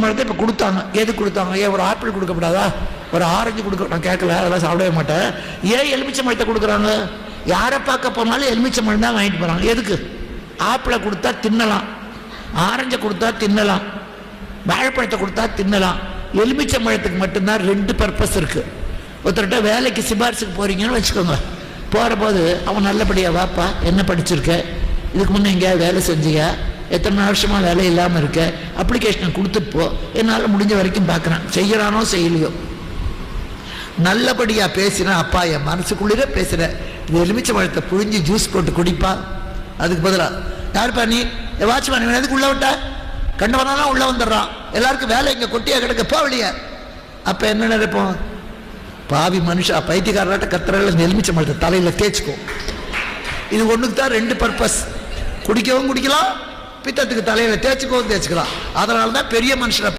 மரத்தை இப்போ கொடுத்தாங்க. எது கொடுத்தாங்க? ஏன் ஒரு ஆப்பிள் கொடுக்கப்படாதா? ஒரு ஆரஞ்சு கொடுக்க? நான் கேட்கல, அதெல்லாம் சாப்பிடவே மாட்டேன். ஏன் எலுமிச்சை மரத்தை கொடுக்குறாங்க? யாரை பார்க்க போனாலும் எலுமிச்சை மரம் தான் வாங்கிட்டு போகிறாங்க. எதுக்கு? ஆப்பிளை கொடுத்தா தின்னலாம், ஆரஞ்சை கொடுத்தா தின்னலாம், வாழைப்பழத்தை கொடுத்தா தின்னலாம். எலுமிச்சை மரத்துக்கு மட்டும்தான் 2 பர்பஸ் இருக்குது. ஒருத்தர்கிட்ட வேலைக்கு சிபாரிசுக்கு போகிறீங்கன்னு வச்சுக்கோங்க. போகிற போது அவன் நல்லபடியாக வாப்பா, என்ன படிச்சிருக்க, இதுக்கு முன்னே எங்கேயாவது வேலை செஞ்சியா, எத்தனை வருஷமாக வேலை இல்லாமல் இருக்க, அப்ளிகேஷனை கொடுத்துட்டு போ, என்னால் முடிஞ்ச வரைக்கும் பார்க்குறேன். செய்கிறானோ செய்யலையோ, நல்லபடியாக பேசினா அப்பா என் மனசுக்குள்ளே பேசுகிறேன், இது எலுமிச்சை பழத்தை புழிஞ்சு ஜூஸ் போட்டு குடிப்பா. அதுக்கு பதிலாக யாருப்பா நீ, வாட்ச்மேன் எதுக்கு உள்ளே விட்டா, கண்டவனாலாம் உள்ளே வந்துடுறான், எல்லாருக்கும் வேலை இங்கே கொட்டியாக கிடக்க போகலையே. அப்போ என்ன நினைப்போம்? பாவி மனுஷா, பைத்தியக்காரராட்ட கத்துறால இந்த எலுமிச்சை பழத்தை தலையில் தேய்ச்சிக்கோ. இது ஒன்றுக்கு தான் 2 பர்பஸ். குடிக்கவும் குடிக்கலாம், பித்தத்துக்கு தலையில் தேய்ச்சிக்கவும் தேய்ச்சிக்கலாம். அதனால தான் பெரிய மனுஷனை